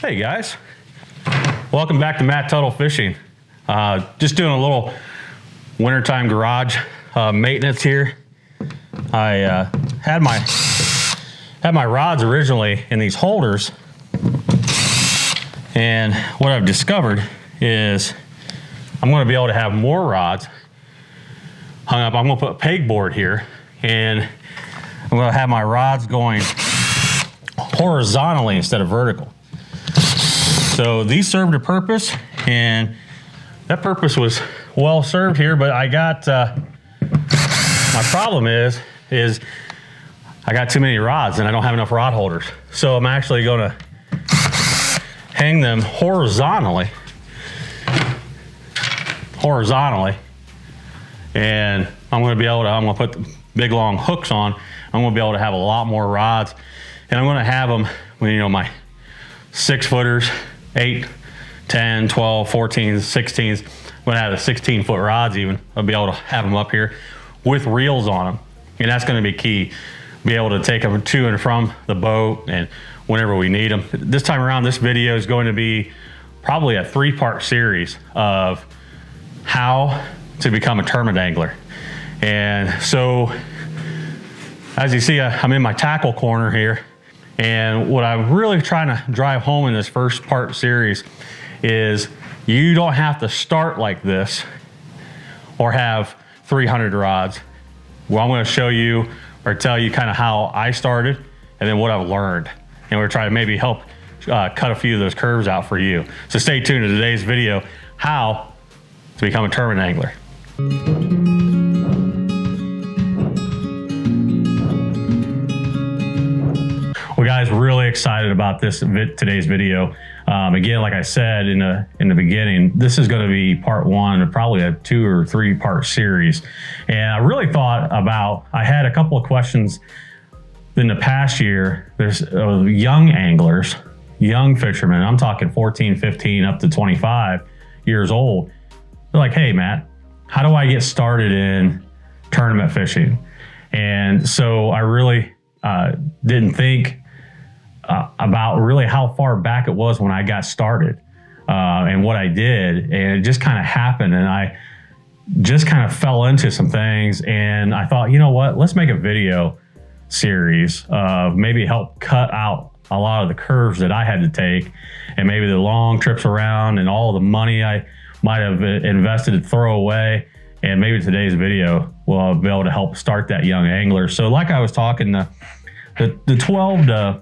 Hey guys, welcome back to Matt Tuttle Fishing. Just doing a little wintertime garage maintenance here. I had my rods originally in these holders, and what I've discovered is I'm going to be able to have more rods hung up. I'm going to put a pegboard here, and I'm going to have my rods going horizontally instead of vertical. So these served a purpose, and that purpose was well served here, but I got, my problem is I got too many rods and I don't have enough rod holders. So I'm actually gonna hang them horizontally, and I'm gonna put the big long hooks on. I'm gonna be able to have a lot more rods, and I'm gonna have them, you know, my 6-footers, 8, 10, 12, 14, 16s. I'm gonna have the 16-foot rods even. I'll be able to have them up here with reels on them. And that's gonna be key. Be able to take them to and from the boat and whenever we need them. This time around, this video is going to be probably a 3-part series of how to become a tournament angler. And so, as you see, I'm in my tackle corner here. And what I'm really trying to drive home in this first part series is you don't have to start like this or have 300 rods. Well, I'm going to show you or tell you kind of how I started and then what I've learned. And we're trying to maybe help cut a few of those curves out for you. So stay tuned to today's video, how to become a tournament angler. Well, guys, really excited about today's video. Again, like I said in the beginning, this is going to be part 1 of probably a 2 or 3 part series. And I really thought about, I had a couple of questions in the past year. There's young anglers, young fishermen, I'm talking 14, 15 up to 25 years old. They're like, hey, Matt, how do I get started in tournament fishing? And so I really didn't think about really how far back it was when I got started and what I did. And it just kind of happened. And I just kind of fell into some things. And I thought, you know what, let's make a video series of maybe help cut out a lot of the curves that I had to take, and maybe the long trips around and all the money I might have invested to throw away. And maybe today's video will be able to help start that young angler. So like I was talking, the 12 to,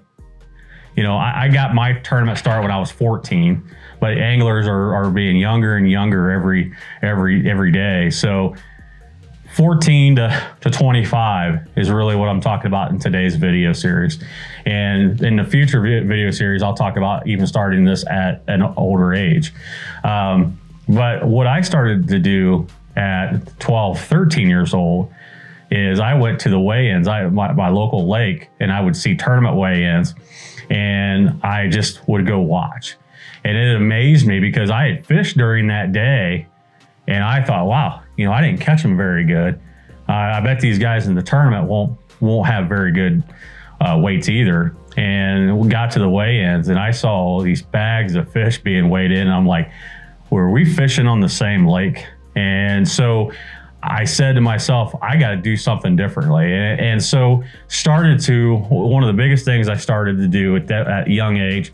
you know, I got my tournament start when I was 14, but anglers are being younger and younger every day. So 14 to 25 is really what I'm talking about in today's video series. And in the future video series, I'll talk about even starting this at an older age. But what I started to do at 12, 13 years old is I went to the weigh-ins, my local lake, and I would see tournament weigh-ins, and I just would go watch. And it amazed me because I had fished during that day, and I thought, wow, you know, I didn't catch them very good. I bet these guys in the tournament won't have very good weights either. And we got to the weigh-ins, and I saw these bags of fish being weighed in, and I'm like, were we fishing on the same lake? And so I said to myself, I got to do something differently. And so one of the biggest things I started to do at that young age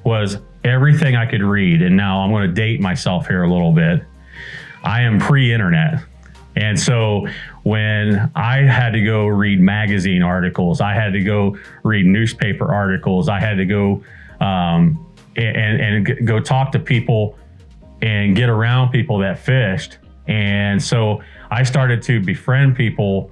was everything I could read. And now I'm going to date myself here a little bit. I am pre-internet. And so when I had to go read magazine articles, I had to go read newspaper articles, I had to go and go talk to people and get around people that fished. And so I started to befriend people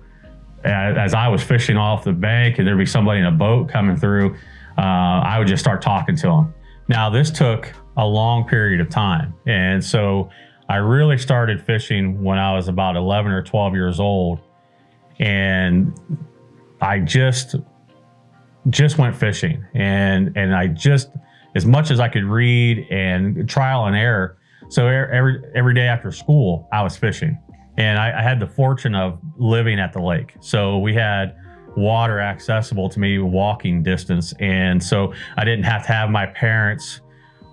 as I was fishing off the bank, and there'd be somebody in a boat coming through. I would just start talking to them. Now, this took a long period of time. And so I really started fishing when I was about 11 or 12 years old. And I just went fishing. And I just, as much as I could read and trial and error. So every day after school, I was fishing. And I had the fortune of living at the lake. So we had water accessible to me walking distance. And so I didn't have to have my parents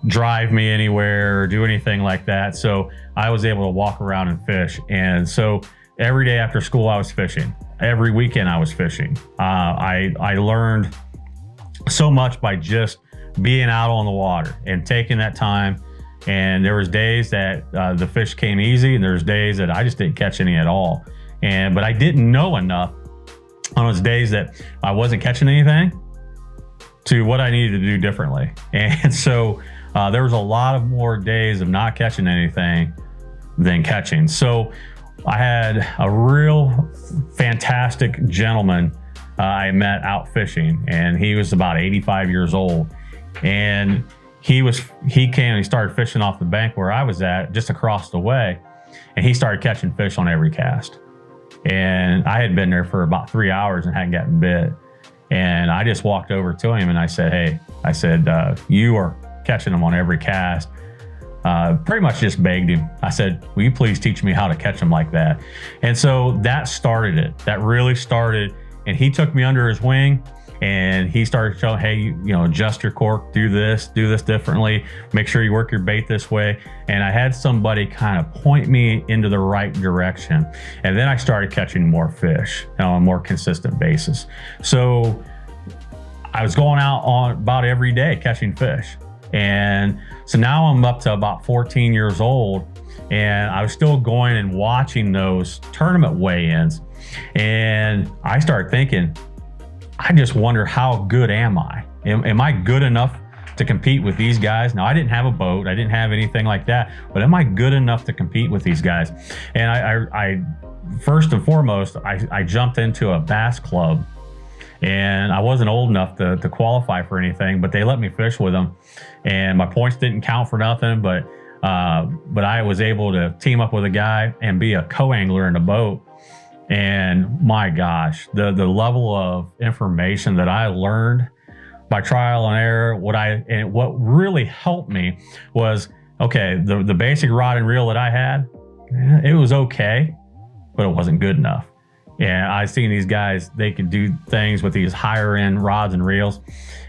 drive me anywhere or do anything like that. So I was able to walk around and fish. And so every day after school, I was fishing. Every weekend I was fishing. I learned so much by just being out on the water and taking that time. And there was days that the fish came easy, and there's days that I just didn't catch any at all. But I didn't know enough on those days that I wasn't catching anything to what I needed to do differently. And so there was a lot of more days of not catching anything than catching. So I had a real fantastic gentleman I met out fishing, and he was about 85 years old. And he came and he started fishing off the bank where I was at, just across the way, and he started catching fish on every cast. And I had been there for about 3 hours and hadn't gotten bit. And I just walked over to him and I said, hey, you are catching them on every cast. Pretty much just begged him. I said, will you please teach me how to catch them like that? And so that started it. That really started. And he took me under his wing and he started showing, hey, you know, adjust your cork, do this differently, make sure you work your bait this way. And I had somebody kind of point me into the right direction. And then I started catching more fish on a more consistent basis. So I was going out on about every day catching fish. And so now I'm up to about 14 years old, and I was still going and watching those tournament weigh-ins. And I started thinking, I just wonder, how good am I? Am I good enough to compete with these guys? Now, I didn't have a boat. I didn't have anything like that, but am I good enough to compete with these guys? And I first and foremost, I jumped into a bass club, and I wasn't old enough to qualify for anything, but they let me fish with them. And my points didn't count for nothing, but I was able to team up with a guy and be a co-angler in the boat. And my gosh, the level of information that I learned by trial and error, what really helped me was, okay, the basic rod and reel that I had, it was okay, but it wasn't good enough. And I seen these guys, they could do things with these higher end rods and reels.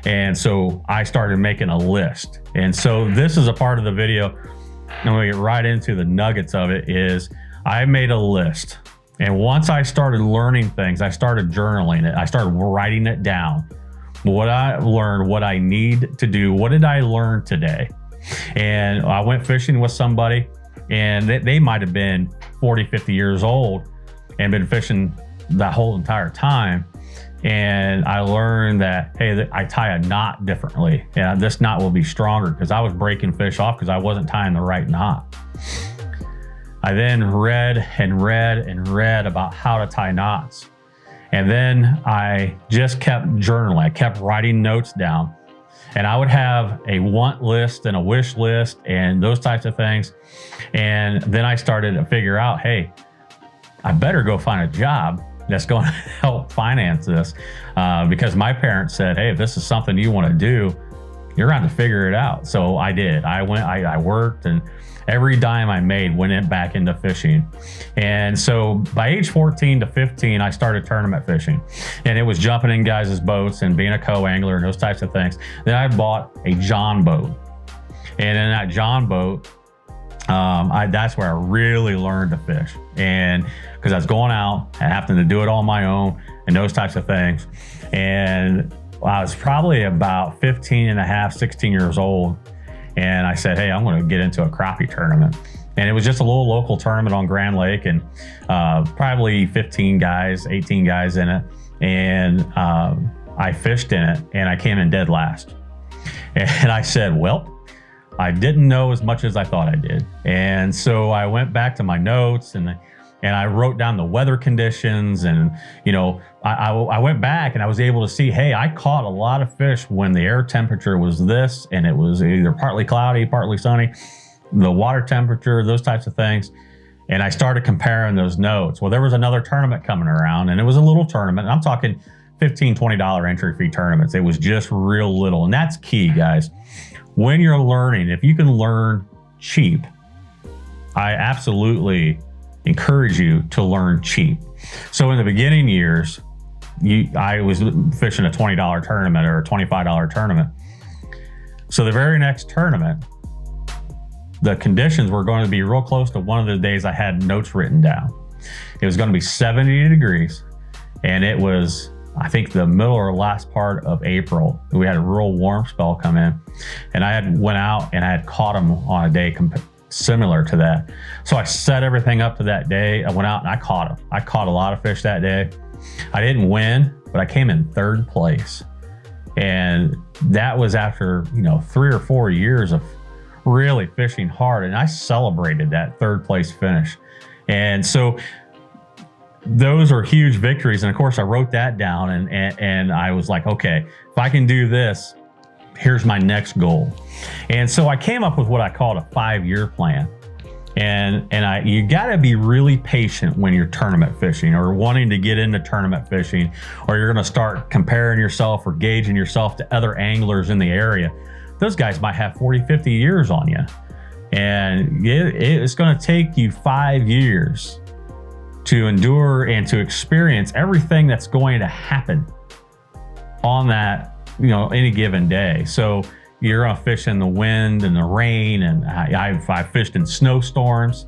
And so I started making a list. And so this is a part of the video, and we get right into the nuggets of it, is I made a list. And once I started learning things, I started journaling it. I started writing it down. What I learned, what I need to do, what did I learn today? And I went fishing with somebody, and they might have been 40, 50 years old and been fishing that whole entire time. And I learned that, hey, I tie a knot differently. And this knot will be stronger, because I was breaking fish off because I wasn't tying the right knot. I then read about how to tie knots. And then I just kept journaling. I kept writing notes down. And I would have a want list and a wish list and those types of things. And then I started to figure out, hey, I better go find a job that's going to help finance this, because my parents said, hey, if this is something you want to do, you're going to have to figure it out. So I did. I worked, and every dime I made went back into fishing. And so by age 14 to 15, I started tournament fishing, and it was jumping in guys' boats and being a co-angler and those types of things. Then I bought a John boat, and in that John boat, that's where I really learned to fish. And because I was going out and having to do it on my own and those types of things. And I was probably about 15 and a half, 16 years old. And I said, hey, I'm going to get into a crappie tournament. And it was just a little local tournament on Grand Lake, and probably 15 guys, 18 guys in it. And I fished in it, and I came in dead last. And I said, well, I didn't know as much as I thought I did. And so I went back to my notes, and I wrote down the weather conditions. And, you know, I went back and I was able to see, hey, I caught a lot of fish when the air temperature was this, and it was either partly cloudy, partly sunny, the water temperature, those types of things. And I started comparing those notes. Well, there was another tournament coming around, and it was a little tournament. And I'm talking $15, $20 entry fee tournaments. It was just real little. And that's key, guys. When you're learning, if you can learn cheap, I absolutely encourage you to learn cheap. So in the beginning years, I was fishing a $20 tournament or a $25 tournament. So the very next tournament, the conditions were going to be real close to one of the days I had notes written down. It was going to be 70 degrees, and it was, I think, the middle or last part of April. We had a real warm spell come in, and I had went out and I had caught them on a day similar to that. So I set everything up to that day. I went out and I caught them. I caught a lot of fish that day. I didn't win, but I came in third place. And that was after, 3 or 4 years of really fishing hard. And I celebrated that third place finish. And so those are huge victories. And of course I wrote that down and I was like, okay, if I can do this, here's my next goal. And so I came up with what I called a 5-year plan. And you gotta be really patient when you're tournament fishing or wanting to get into tournament fishing, or you're gonna start comparing yourself or gauging yourself to other anglers in the area. Those guys might have 40, 50 years on you. And it's gonna take you 5 years to endure and to experience everything that's going to happen on that, any given day. So you're gonna fish in the wind and the rain, and I fished in snowstorms.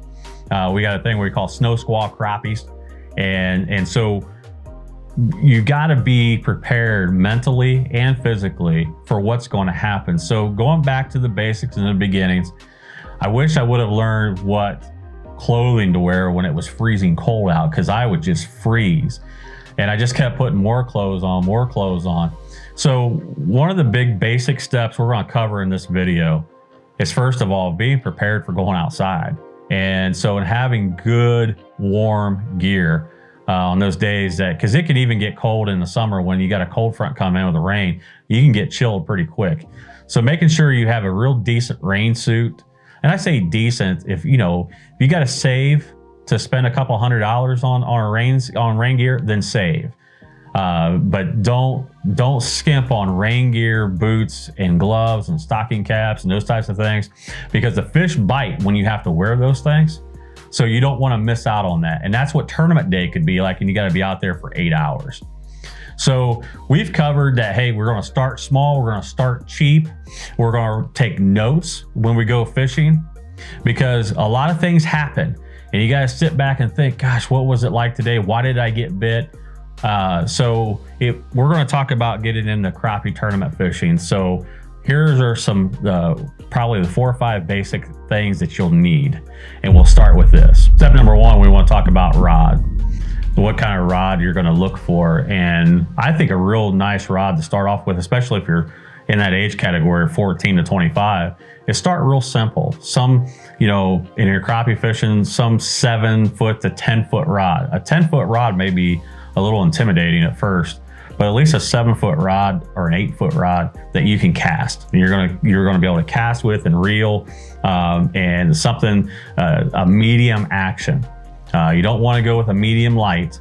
We got a thing we call snow squall crappies. And so you gotta be prepared mentally and physically for what's gonna happen. So going back to the basics in the beginnings, I wish I would have learned what clothing to wear when it was freezing cold out, because I would just freeze. And I just kept putting more clothes on. So one of the big basic steps we're going to cover in this video is, first of all, being prepared for going outside. And so in having good warm gear on those days because it can even get cold in the summer when you got a cold front come in with the rain, you can get chilled pretty quick. So making sure you have a real decent rain suit. And I say decent, if you got to save to spend a couple $100 on rain gear, then save. But don't skimp on rain gear, boots, and gloves, and stocking caps, and those types of things, because the fish bite when you have to wear those things. So you don't want to miss out on that. And that's what tournament day could be like, and you got to be out there for 8 hours. So we've covered that, hey, we're going to start small, we're going to start cheap, we're going to take notes when we go fishing, because a lot of things happen. And you got to sit back and think, gosh, what was it like today? Why did I get bit? So we're going to talk about getting into crappie tournament fishing. So here's are some, probably the 4 or 5 basic things that you'll need. And we'll start with this. Step number 1, we want to talk about rod. What kind of rod you're going to look for. And I think a real nice rod to start off with, especially if you're in that age category of 14 to 25, is start real simple. Some, in your crappie fishing, some 7-foot to 10-foot rod. A 10-foot rod may be a little intimidating at first, but at least a 7-foot rod or an 8-foot rod that you can cast. And you're gonna be able to cast with and reel, and something, a medium action. You don't want to go with a medium light.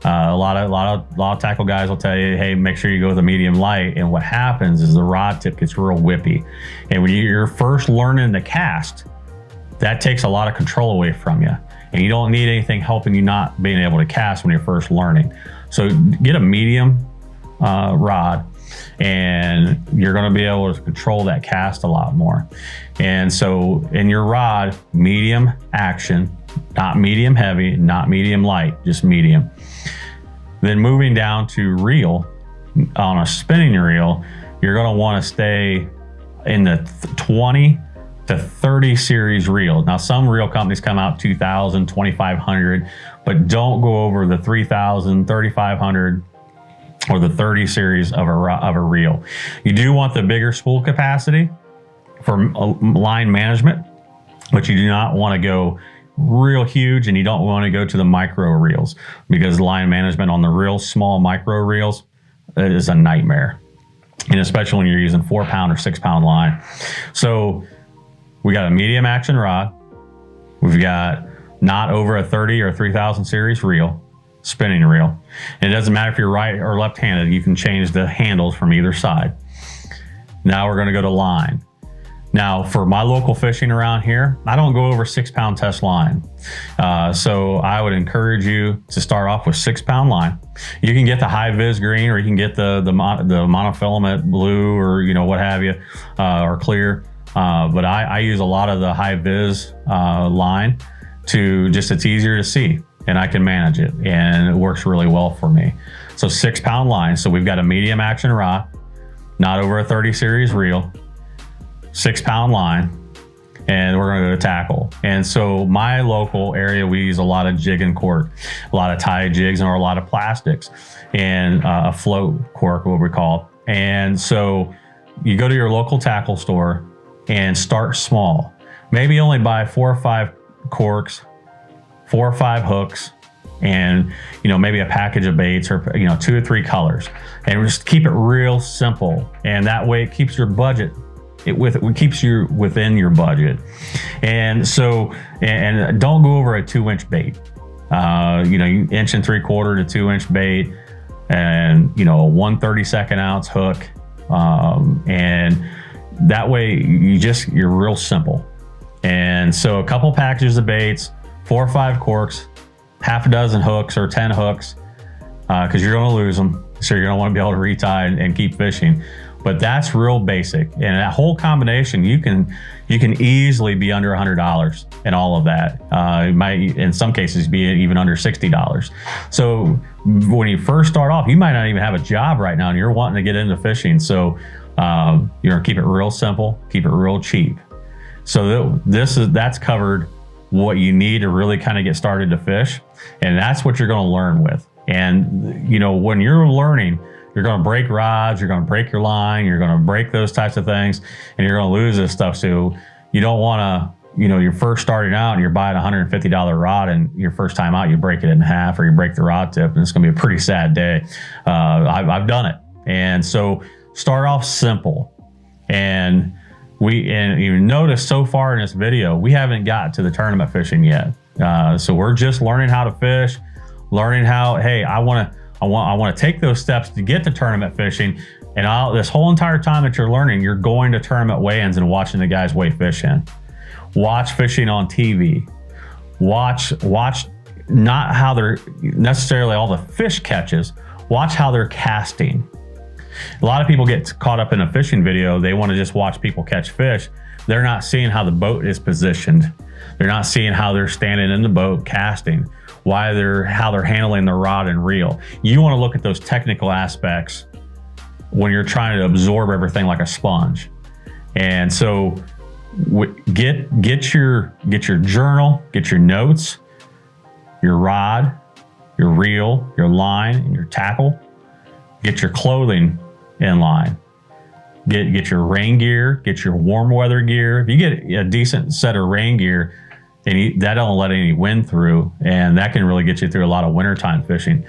A lot of tackle guys will tell you, hey, make sure you go with a medium light. And what happens is the rod tip gets real whippy. And when you're first learning to cast, that takes a lot of control away from you. And you don't need anything helping you not being able to cast when you're first learning. So get a medium rod, and you're going to be able to control that cast a lot more. And so in your rod, medium action, not medium heavy, not medium light, just medium. Then moving down to reel, on a spinning reel, you're going to want to stay in the 20 to 30 series reel. Now, some reel companies come out 2,000, 2,500, but don't go over the 3,000, 3,500, or the 30 series of a reel. You do want the bigger spool capacity for line management, but you do not want to go real huge, and you don't want to go to the micro reels, because line management on the real small micro reels is a nightmare, and especially when you're using 4-pound or 6-pound line. So we got a medium action rod, we've got not over a 30 or 3,000 series reel, spinning reel. And it doesn't matter if you're right or left-handed, you can change the handles from either side. Now we're going to go to line. Now, for my local fishing around here, I don't go over 6-pound test line. So I would encourage you to start off with 6-pound line. You can get the high vis green, or you can get the monofilament blue, or what have you, or clear. But I use a lot of the high vis line it's easier to see, and I can manage it, and it works really well for me. So 6-pound line. So we've got a medium action rod, not over a 30 series reel, 6-pound line, and we're going to go to tackle. And so my local area, we use a lot of jig and cork, a lot of tie jigs, or a lot of plastics, and a float cork, what we call it. And so you go to your local tackle store and start small. Maybe only buy 4 or 5 corks, 4 or 5 hooks, and maybe a package of baits, or 2 or 3 colors, and just keep it real simple. And that way it keeps your budget. It keeps you within your budget. And so, and don't go over a 2-inch bait. 1 3/4 to 2-inch bait, and a 1/32 ounce hook. And that way you're real simple. And so a couple packages of baits, 4 or 5 corks, half a dozen hooks or 10 hooks, because you're going to lose them. So you're going to want to be able to retie and keep fishing. But that's real basic. And that whole combination, you can easily be under $100 in all of that. It might, in some cases, be even under $60. So when you first start off, you might not even have a job right now, and you're wanting to get into fishing. So keep it real simple, keep it real cheap. So that's covered what you need to really kind of get started to fish, and that's what you're going to learn with. And when you're learning, you're going to break rods, you're going to break your line, you're going to break those types of things, and you're going to lose this stuff. So you don't want to, you're first starting out and you're buying a $150 rod, and your first time out you break it in half, or you break the rod tip, and it's going to be a pretty sad day. I've done it. And so start off simple. And you notice so far in this video, we haven't got to the tournament fishing yet. So we're just learning how to fish, learning how, hey, I want to take those steps to get to tournament fishing. And this whole entire time that you're learning, you're going to tournament weigh-ins and watching the guys weigh fish in. Watch fishing on TV. Watch not how they're necessarily all the fish catches. Watch how they're casting. A lot of people get caught up in a fishing video. They want to just watch people catch fish. They're not seeing how the boat is positioned. They're not seeing how they're standing in the boat casting, how they're handling the rod and reel. You want to look at those technical aspects when you're trying to absorb everything like a sponge. And so get your journal, get your notes, your rod, your reel, your line, and your tackle. Get your clothing in line. Get your rain gear, get your warm weather gear. If you get a decent set of rain gear, and that don't let any wind through, and that can really get you through a lot of wintertime fishing.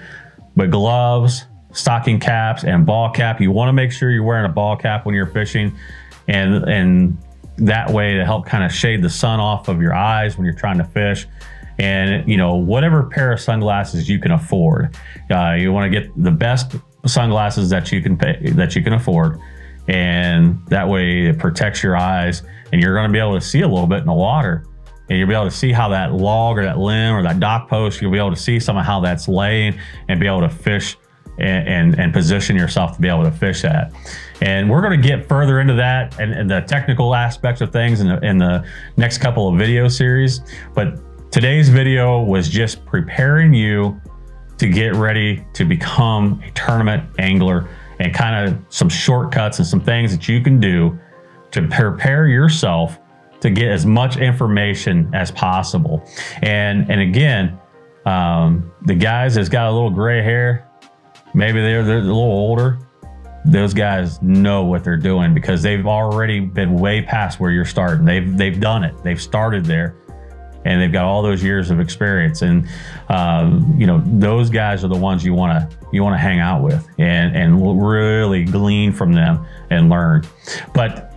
But gloves, stocking caps, and ball cap, you want to make sure you're wearing a ball cap when you're fishing, and that way to help kind of shade the sun off of your eyes when you're trying to fish. And whatever pair of sunglasses you can afford, you want to get the best sunglasses that you can afford, and that way it protects your eyes, and you're going to be able to see a little bit in the water, and you'll be able to see how that log or that limb or that dock post, you'll be able to see some of how that's laying, and be able to fish and position yourself to be able to fish that. And we're going to get further into that and the technical aspects of things in the next couple of video series. But today's video was just preparing you to get ready to become a tournament angler, and kind of some shortcuts and some things that you can do to prepare yourself to get as much information as possible. And again, the guys that's got a little gray hair, maybe they're a little older, those guys know what they're doing, because they've already been way past where you're starting. They've done it. They've started there, and they've got all those years of experience. And those guys are the ones you want to hang out with and really glean from them and learn. But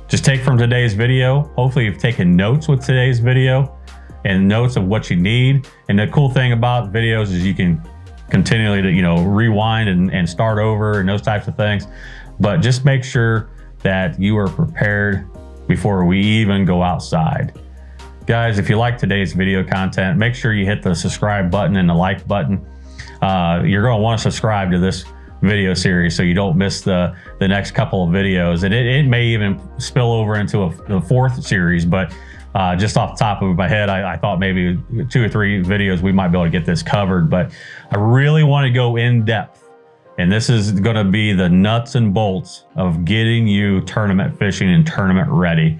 just take from today's video. Hopefully you've taken notes with today's video, and notes of what you need. And the cool thing about videos is you can continually rewind and start over and those types of things. But just make sure that you are prepared before we even go outside. Guys, if you like today's video content, make sure you hit the subscribe button and the like button. You're going to want to subscribe to this video series so you don't miss the next couple of videos. And it may even spill over into the fourth series, but just off the top of my head, I thought maybe 2 or 3 videos we might be able to get this covered. But I really want to go in depth. And this is going to be the nuts and bolts of getting you tournament fishing and tournament ready.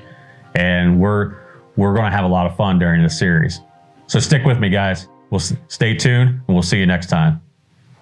And we're going to have a lot of fun during this series. So stick with me, guys. We'll stay tuned and we'll see you next time.